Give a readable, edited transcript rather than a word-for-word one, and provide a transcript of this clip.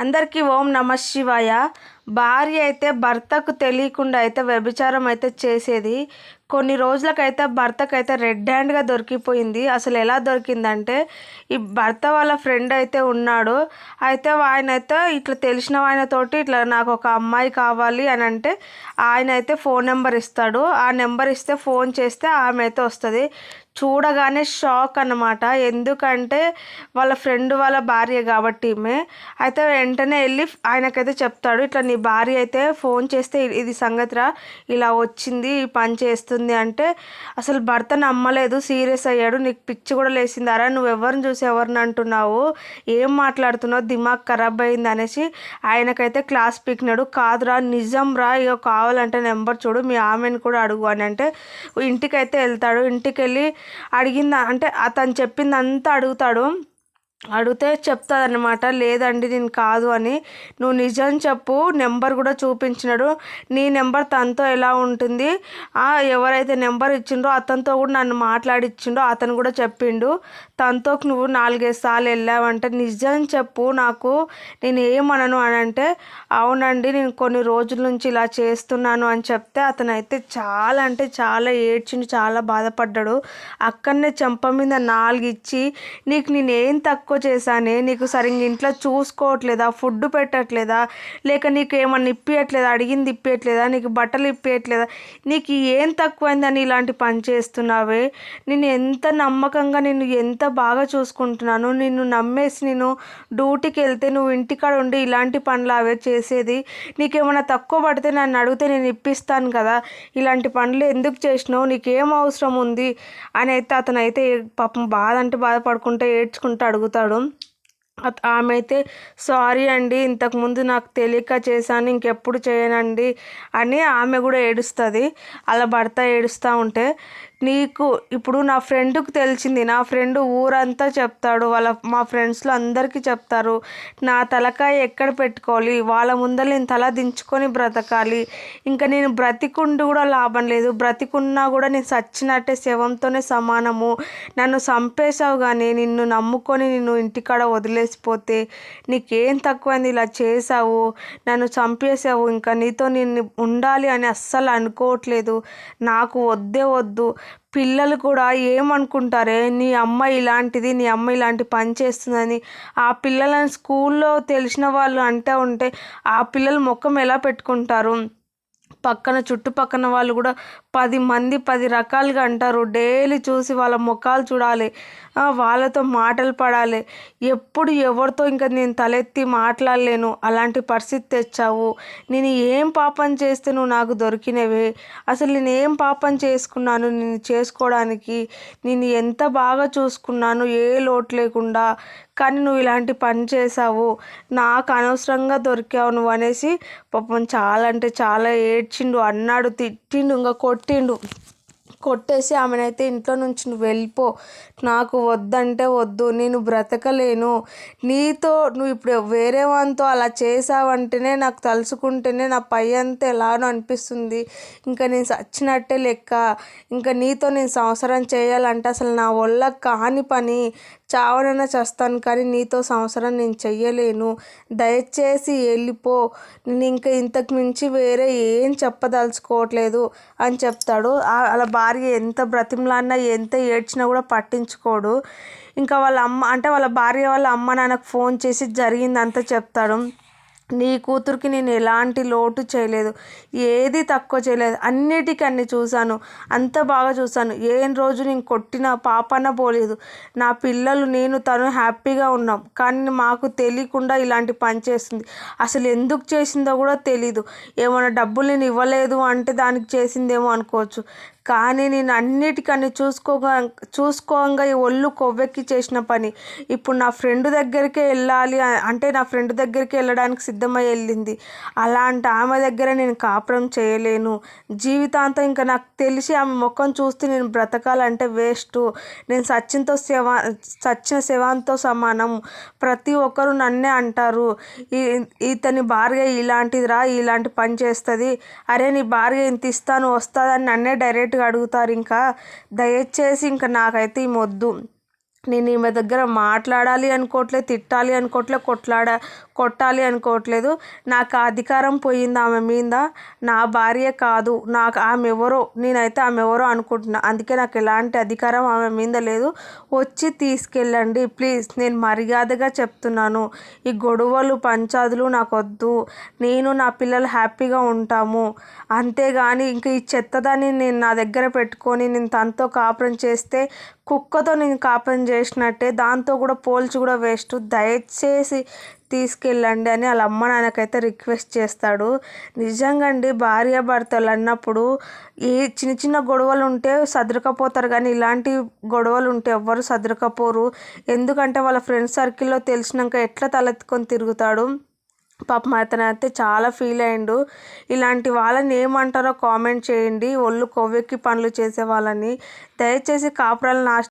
అందరికీ ఓం నమ శివాయ. భార్య అయితే భర్తకు తెలియకుండా అయితే వ్యభిచారం అయితే చేసేది. కొన్ని రోజులకైతే భర్తకైతే రెడ్ హ్యాండ్గా దొరికిపోయింది. అసలు ఎలా దొరికిందంటే, ఈ భర్త వాళ్ళ ఫ్రెండ్ అయితే ఉన్నాడు. అయితే ఆయన అయితే ఇట్లా తెలిసిన ఆయనతోటి ఇట్లా నాకు ఒక అమ్మాయి కావాలి అని అంటే, ఆయన అయితే ఫోన్ నెంబర్ ఇస్తాడు. ఆ నెంబర్ ఇస్తే ఫోన్ చేస్తే ఆమె అయితే వస్తుంది. చూడగానే షాక్ అన్నమాట. ఎందుకంటే వాళ్ళ ఫ్రెండ్ వాళ్ళ భార్య కాబట్టి ఈమె. అయితే వెంటనే వెళ్ళి ఆయనకైతే చెప్తాడు, ఇట్లా నీ భార్య అయితే ఫోన్ చేస్తే ఇది సంగతిరా, ఇలా వచ్చింది, ఈ పని చేస్తుంది అంటే అసలు భర్త నమ్మలేదు. సీరియస్ అయ్యాడు. నీకు పిచ్చి కూడా లేసిందారా, నువ్వు ఎవరిని చూసి ఎవరిని అంటున్నావు, ఏం మాట్లాడుతున్నావు, దిమాగ్ ఖరాబ్ అయింది అనేసి ఆయనకైతే క్లాస్ పీకినాడు. కాదురా, నిజం రా, ఇక కావాలంటే నెంబర్ చూడు, మీ ఆమెను కూడా అడుగు అని అంటే ఇంటికైతే వెళ్తాడు. ఇంటికి వెళ్ళి అడిగింది అంటే అతను చెప్పిందంతా అడిగితే చెప్తాదన్నమాట, లేదండి నేను కాదు అని. నువ్వు నిజం చెప్పు, నెంబర్ కూడా చూపించినాడు. నీ నెంబర్ తనతో ఎలా ఉంటుంది, ఎవరైతే నెంబర్ ఇచ్చిండో అతనితో కూడా నన్ను మాట్లాడిచ్చిండో అతను కూడా చెప్పిండు, తనతో నువ్వు 4-5 సార్లు వెళ్ళావంటే నిజం చెప్పు నాకు, నేను ఏమనను అని అంటే, అవునండి నేను కొన్ని రోజుల నుంచి ఇలా చేస్తున్నాను అని చెప్తే అతనైతే చాలా అంటే చాలా ఏడ్చిండు, చాలా బాధపడ్డాడు. అక్కడనే చెంప మీద 4 ఇచ్చి, నీకు నేనేం తక్కువ చేశానే, నీకు సరిగ్గా ఇంట్లో చూసుకోవట్లేదా, ఫుడ్ పెట్టట్లేదా, లేక నీకు ఏమన్నా ఇప్పియట్లేదా, అడిగింది ఇప్పియట్లేదా, నీకు బట్టలు ఇప్పియట్లేదా, నీకు ఏం తక్కువైందని ఇలాంటి పని చేస్తున్నావే, నేను ఎంత నమ్మకంగా నిన్ను ఎంత బాగా చూసుకుంటున్నాను, నిన్ను నమ్మేసి నేను డ్యూటీకి వెళ్తే నువ్వు ఇంటికాడ ఉండి ఇలాంటి పనులు అవే చేసేది, నీకేమైనా తక్కువ పడితే నన్ను అడిగితే నేను ఇప్పిస్తాను కదా, ఇలాంటి పనులు ఎందుకు చేసినావు, నీకేం అవసరం ఉంది అని అయితే అతనైతే పాపం బాధ అంటే బాధపడుకుంటూ ఏడ్చుకుంటూ అడుగుతాడు. ఆమె అయితే సారీ అండి, ఇంతకుముందు నాకు తెలియక చేశాను, ఇంకెప్పుడు చేయనండి అని ఆమె కూడా ఏడుస్తుంది. అలా భర్త ఏడుస్తూ ఉంటే, నీకు ఇప్పుడు నా ఫ్రెండ్కి తెలిసింది, నా ఫ్రెండ్ ఊరంతా చెప్తాడు, మా ఫ్రెండ్స్లో అందరికీ చెప్తారు, నా తలకాయ ఎక్కడ పెట్టుకోవాలి, వాళ్ళ ముందర నేను తల దించుకొని బ్రతకాలి, ఇంకా నేను బ్రతికుండి కూడా లాభం లేదు, బ్రతికున్నా కూడా నేను చచ్చినట్టే శవంతోనే సమానము, నన్ను చంపేశావు కానీ నిన్ను నమ్ముకొని నిన్ను ఇంటికాడ వదిలేసిపోతే నీకేం తక్కువైంది, ఇలా చేసావు, నన్ను చంపేసావు, ఇంకా నీతో నేను ఉండాలి అని అస్సలు అనుకోవట్లేదు, నాకు వద్దే వద్దు, పిల్లలు కూడా ఏమనుకుంటారే, నీ అమ్మ ఇలాంటిది, నీ అమ్మ ఇలాంటి పని చేస్తుందని, ఆ పిల్లలను స్కూల్లో తెలిసిన వాళ్ళు అంటూ ఉంటే ఆ పిల్లలు ముఖం ఎలా పెట్టుకుంటారు, చుట్టుపక్కన వాళ్ళు కూడా 10 మంది 10 రకాలుగా అంటారు. డైలీ చూసి వాళ్ళ ముఖాలు చూడాలి, వాళ్ళతో మాటలు పడాలి, ఎప్పుడు ఎవరితో ఇంకా నేను తలెత్తి మాట్లాడలేను, అలాంటి పరిస్థితి తెచ్చావు, నేను ఏం పాపం చేస్తే నువ్వు నాకు దొరికినవే, అసలు నేను ఏం పాపం చేసుకున్నాను నేను చేసుకోవడానికి, నేను ఎంత బాగా చూసుకున్నాను ఏ లోటు లేకుండా, కానీ నువ్వు ఇలాంటి పని చేసావు, నాకు అనవసరంగా దొరికావు నువ్వు అనేసి పాపం చాలా అంటే చాలా ఏడ్చిండు, అన్నాడు, తిట్టిండు, ఇంకా కొట్టేసి ఆమెనైతే ఇంట్లో నుంచి నువ్వు వెళ్ళిపో, నాకు వద్దంటే వద్దు, నేను బ్రతకలేను, నువ్వు ఇప్పుడు వేరే వానితో అలా చేసావంటేనే నాకు తలుచుకుంటేనే నా పై అంతా ఎలానో అనిపిస్తుంది, ఇంకా నేను చచ్చినట్టే లెక్క, ఇంకా నీతో నేను సంవత్సరం చేయాలంటే అసలు నా వల్ల కాని పని, చావనైనా చేస్తాను కానీ నీతో సంవత్సరం నేను చెయ్యలేను, దయచేసి వెళ్ళిపో, నేను ఇంకా ఇంతకు మించి వేరే ఏం చెప్పదలుచుకోవట్లేదు అని చెప్తాడు. అలా భార్య ఎంత బ్రతిమలాడినా ఎంత ఏడ్చినా కూడా పట్టించుకోడు. ఇంకా వాళ్ళ అమ్మ అంటే వాళ్ళ భార్య వాళ్ళ అమ్మ నాన్నకు ఫోన్ చేసి జరిగిందంతా చెప్తాడు. నీ కూతురికి నేను ఎలాంటి లోటు చేయలేదు, ఏది తక్కువ చేయలేదు, అన్నిటికన్నీ చూశాను, అంత బాగా చూశాను, ఏం రోజు నేను కొట్టిన పాపన పోలేదు, నా పిల్లలు నేను తను హ్యాపీగా ఉన్నాం, కానీ మాకు తెలియకుండా ఇలాంటి పని చేస్తుంది, అసలు ఎందుకు చేసిందో కూడా తెలీదు, ఏమైనా డబ్బులు నేను ఇవ్వలేదు అంటే దానికి చేసిందేమో అనుకోవచ్చు, కానీ నేను అన్నిటికన్నీ చూసుకోగా ఈ ఒళ్ళు కొవ్వెక్కి చేసిన పని, ఇప్పుడు నా ఫ్రెండ్ దగ్గరికే వెళ్ళాలి అంటే నా ఫ్రెండ్ దగ్గరికి వెళ్ళడానికి సిద్ధమై వెళ్ళింది, అలాంటి ఆమె దగ్గర నేను కాపురం చేయలేను, జీవితాంతం ఇంకా నాకు తెలిసి ఆమె ముఖం చూస్తే నేను బ్రతకాలంటే వేస్ట్, నేను చచ్చిన శవంతో సమానం, ప్రతి ఒక్కరు నన్నే అంటారు, ఇతని భార్య ఇలాంటిదిరా, ఇలాంటి పని చేస్తుంది, అరే నీ భార్య ఇంత ఇస్తాను వస్తుందని నన్నే డైరెక్ట్గా అడుగుతారు, ఇంకా దయచేసి ఇంకా నాకైతే ఈ మొద్దు, నేను ఈమె దగ్గర మాట్లాడాలి అనుకోవట్లేదు, తిట్టాలి అనుకోవట్లేదు, కొట్టాలి అనుకోవట్లేదు. నాకు ఆ అధికారం పోయింది ఆమె మీద. నా భార్య కాదు, నాకు ఆమె ఎవరో, నేనైతే ఆమె ఎవరో అనుకుంటున్నా. అందుకే నాకు ఎలాంటి అధికారం ఆమె మీద లేదు. వచ్చి తీసుకెళ్ళండి ప్లీజ్. నేను మర్యాదగా చెప్తున్నాను. ఈ గొడవలు పంచాదులు నాకు వద్దు. నేను నా పిల్లలు హ్యాపీగా ఉంటాము. అంతేగాని ఇంక ఈ చెత్తదాన్ని నేను నా దగ్గర పెట్టుకొని నేను తనతో కాపురం చేస్తే కుక్కతో నేను కాపురం చేసినట్టే. దాంతో కూడా పోల్చి కూడా వేస్ట్. దయచేసి తీసుకెళ్ళండి అని వాళ్ళ అమ్మ నాన్నకైతే రిక్వెస్ట్ చేస్తాడు. నిజంగా అండి, భార్యాభర్తలు అన్నప్పుడు ఈ చిన్న చిన్న గొడవలు ఉంటే సదురుకపోతారు, కానీ ఇలాంటి గొడవలు ఉంటే ఎవ్వరు సదురుకపోరు. ఎందుకంటే వాళ్ళ ఫ్రెండ్స్ సర్కిల్లో తెలిసినాక ఎట్లా తలెత్తుకొని తిరుగుతాడు. పాపం అతను అయితే చాలా ఫీల్ అయ్యిండు. ఇలాంటి వాళ్ళని ఏమంటారో కామెంట్ చేయండి, ఒళ్ళు కొవ్వెక్కి పనులు చేసే వాళ్ళని. దయచేసి కాపురాలు